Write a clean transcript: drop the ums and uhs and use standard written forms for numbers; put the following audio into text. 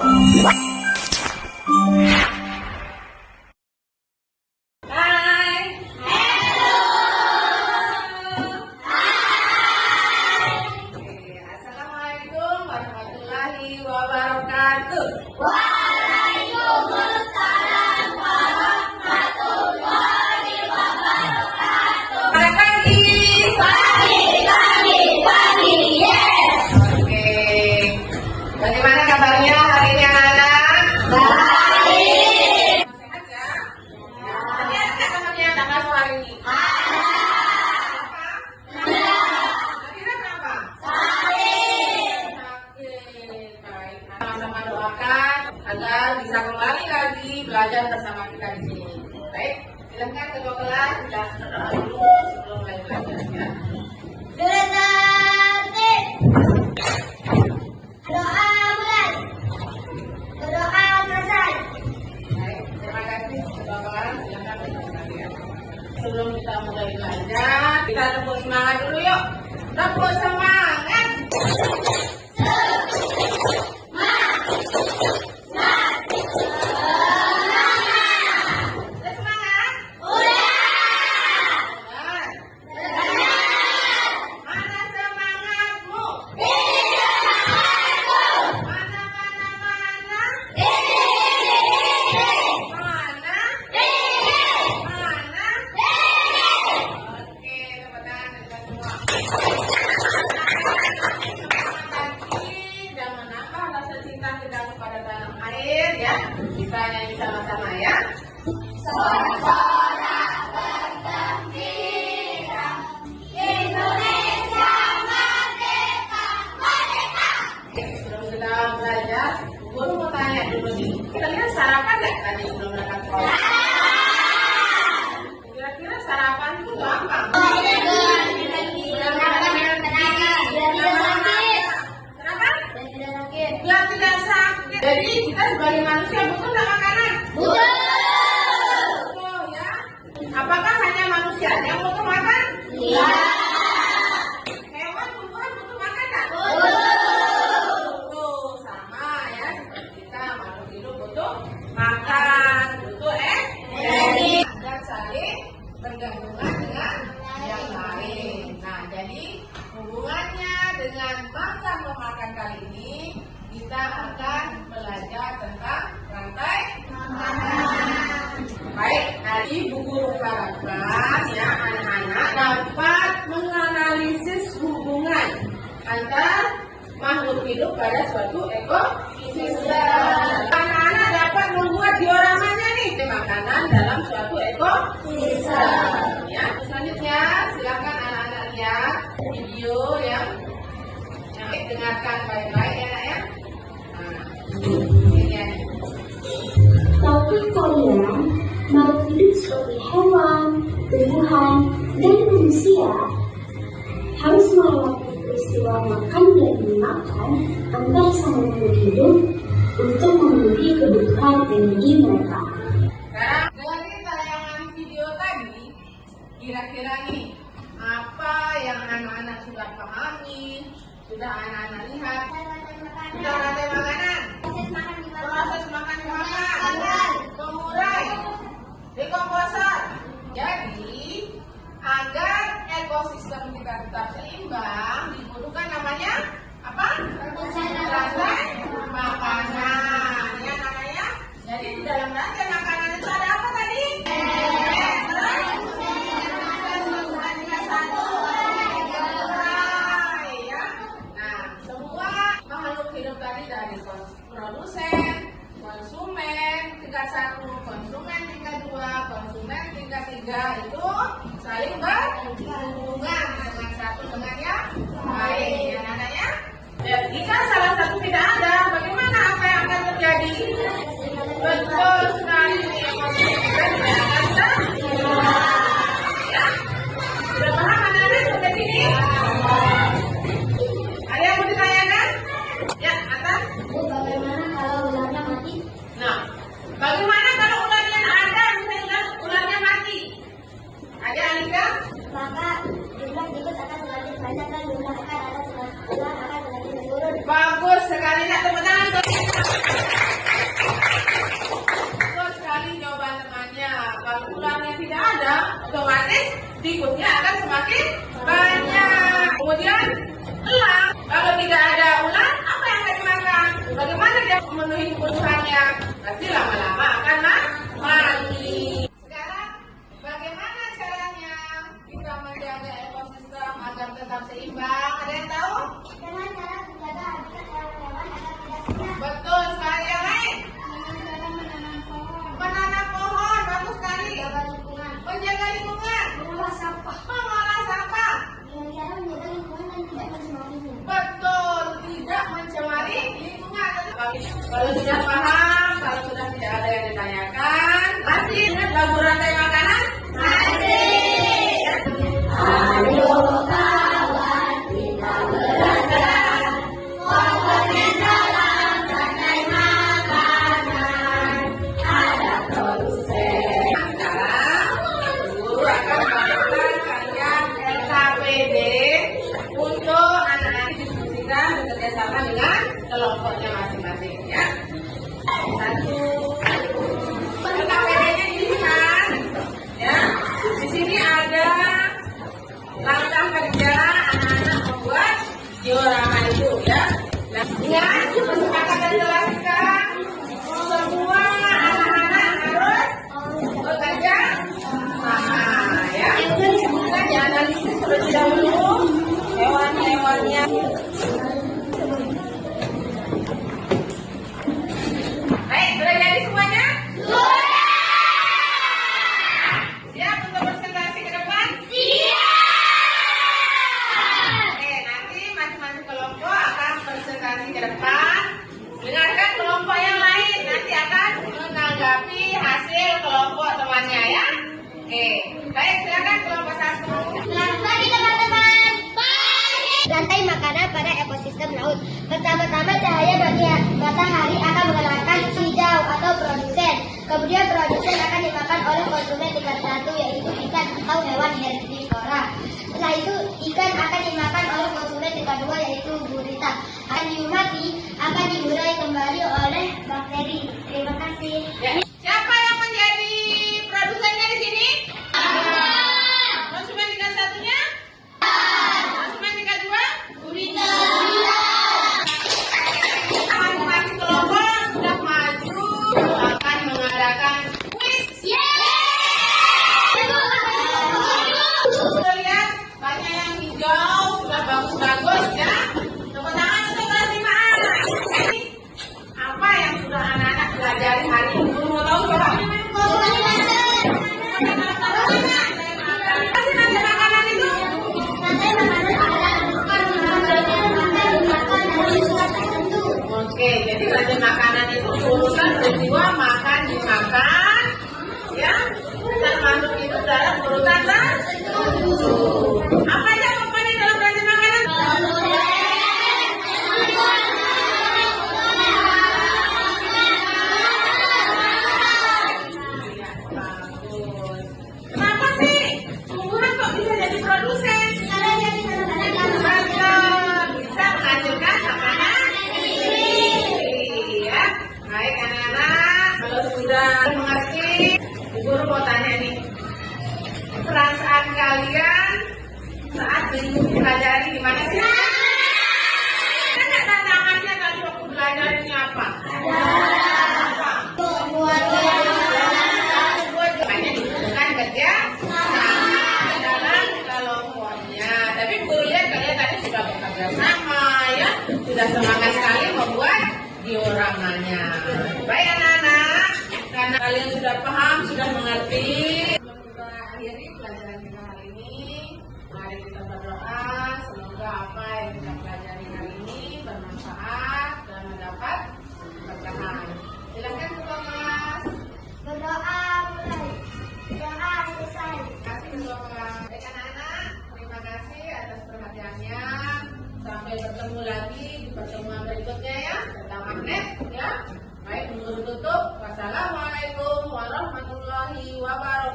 Assalamualaikum warahmatullahi wabarakatuh. Waalaikumsalam warahmatullahi wabarakatuh. Selamat pagi. Pagi, yes. Oke. Bagaimana kabarnya hari ini anak-anak? Baik. Sehat ya? Tadi ada temannya yang tanggal hari ini? Ada. Akhirnya kenapa? Sakit. Sakit. Baik. Sama-sama doakan agar bisa kembali lagi belajar bersama kita di sini. Baik. Silakan kedua kelas kita berdoa dulu sebelum mulai belajar ya. Berarti doa mulai. Berdoa selesai. Baik, terima kasih Bapak. Silakan bersama ya. Sebelum kita mulai belajar, kita tepuk semangat dulu yuk. Tepuk semangat. Udah semangat? Mana semangatmu? Mana? Oke, tepuk tangan kita semua. Dan menambah rasa cinta kita kepada tanah air ya. Kita nyanyi sama-sama ya. Sorak-sorak bergembira, Indonesia merdeka, merdeka. Sebelum kita belajar, guru mau tanya dulu nih. Kalian sarapan nggak tadi sebelum berangkat sekolah? Kira-kira sarapan itu gampang. Kenapa? Biar tidak sakit. Jadi kita sebagai manusia butuh nggak makanan? Butuh ya. Apakah hanya manusia yang butuh makan? Hewan tumbuhan butuh makan nggak? Butuh. Sama ya. Seperti kita makhluk hidup butuh makan, butuh energi dan saling bergantungan dengan yang lain. Nah, jadi hubungannya dengan makan memakan kali ini kita akan belajar tentang rantai makanan. Baik, dari buku harapan ya anak-anak dapat menganalisis hubungan antar makhluk hidup pada suatu ekosistem. Anak-anak dapat membuat dioramanya nih makanan dalam suatu ekosistem. Ya, selanjutnya silakan anak-anak lihat video yang dengarkan baik-baik ya nak ya. Nah, ini ya. Tahukah kalian, makhluk hidup seperti hewan, tumbuhan, dan manusia harus melewati peristiwa makan dan dimakan antar sama makhluk hidup untuk memenuhi kebutuhan energi mereka. Sekarang dari tayangan video tadi, kira-kira nih apa yang anak-anak sudah pahami, sudah anak-anak lihat? Sudah rantai makanan, proses makan pengurai, dekomposer. Jadi agar ekosistem kita tetap seimbang, dibutuhkan namanya apa? Rantai makanan. Ya namanya. Jadi di dalam rantai makanan itu ada apa tadi? Nah, semua makhluk hidup tadi dari produsen, konsumen tingkat 1, konsumen tingkat 2, konsumen tingkat 3 itu saling berhubungan dengan satu dengan yang lain. Ya namanya. Jika salah satu tidak ada, bagaimana apa yang akan terjadi? Betul sekali. Ya, sudah paham anak-anak seperti ini? Ada yang mau ditanyakan? Ya, atas. Bagaimana kalau ularnya mati? Nah, bagaimana kalau ularnya ada, misalnya ularnya mati? Ada Alika? Maka jumlah berikut akan semakin banyak dan jumlah akan ada ular akan semakin menurun. Bagus sekali nak teman. otomatis tikusnya akan semakin banyak. Kemudian elang, kalau tidak ada ular, apa yang akan dimakan? Bagaimana dia memenuhi kebutuhannya? Pasti lama-lama akan mati. Sekarang, bagaimana caranya kita menjaga ekosistem agar tetap seimbang? Ada yang tahu? Dengan cara menjaga habitat hewan-hewan agar tidak punah. Betul sekali. Yang lain? Dengan cara menanam pohon. Menanam pohon, bagus sekali. Menjaga lingkungan. Menjaga lingkungan. Mengolah sampah. Mengolah sampah. Dengan cara menjaga lingkungan dan tidak mencemarinya. Betul, tidak mencemari lingkungan. Kalau sudah paham, kalau sudah tidak ada yang ditanyakan, masih ingat lagu rantai makanan? Masih. Ayo kawan, kita belajar komponen dalam rantai makanan. Ada produsen. Sekarang, guru akan melakukan kalian LKPD untuk anak-anak diskusikan bekerjasama dengan kelompoknya masing-masing ya. Satu, LKPD-nya dilihat ya. Di sini ada langkah kerja anak-anak membuat diorama itu ya. Nah, ingat kesepakatan jelaskan semua anak-anak harus bekerja sama ya. Kita dianalisis terlebih dahulu hewan-hewannya. Baik, sudah jadi semuanya? Siap untuk presentasi ke depan? Oke, nanti masing-masing kelompok akan presentasi ke depan. Dengarkan kelompok yang lain, nanti akan menanggapi hasil kelompok temannya ya. Oke, baik silakan kelompok satu. Selamat pagi teman-teman. Rantai makanan pada ekosistem laut. Pertama-tama cahaya matahari akan mengenalkan hijau atau produsen. Kemudian produsen akan dimakan oleh konsumen tingkat 1 yaitu ikan atau hewan herbivora. Setelah itu ikan akan dimakan oleh konsumen tingkat 2 yaitu gurita. Hiu mati akan diurai kembali oleh bakteri. Terima kasih. Ya. Siapa yang menjadi produsennya di sini? Konsumen tingkat satunya? Konsumen tingkat 2? Gurita. Masing-masing kelompok sudah maju akan mengadakan kuis. Sudah lihat banyak yang hijau, sudah bagus-bagus ya. Tepuk tangan untuk kelas 5A. Ini apa yang sudah anak-anak pelajari hari ini? Guru mau tahu coba? Kasih nanti makanan itu. Rantai makanan adalah makan dimakan dari suatu tertentu. Oke, jadi rantai makanan itu urusan peristiwa makan dimakan, ya, dan masuk itu dalam urutan tertentu. Apa aja komponen dalam rantai makanan? Ya, bagus. Kenapa sih? Tumbuhan kok bisa jadi produsen? Karena dia bisa menghasilkan Betul, bisa menghasilkan makanan. Iya, baik anak-anak. Kalau sudah mengerti, guru mau tanya nih, perasaan kalian saat mempelajari gimana sih? Ada tantangannya tadi waktu belajar ini apa? Apa? Makanya dibutuhkan kerja sama dalam kelompoknya. Tapi guru lihat kalian tadi sudah bekerja sama ya, sudah semangat sekali membuat dioramanya. Baik anak-anak, karena kalian sudah paham, sudah mengerti. Sebelum kita akhiri pelajaran kita hari ini, mari kita berdoa. Semoga apa yang kita pelajari hari ini bermanfaat dan mendapat berkahan. Silakan ketua kelas. berdoa mulai. Doa selesai. Terima kasih ketua kelas. Baik anak-anak, terima kasih atas perhatiannya. Sampai bertemu lagi di pertemuan berikutnya ya, tentang magnet ya. Baik, untuk tutup. Wassalamualaikum warahmatullahi wabarakatuh.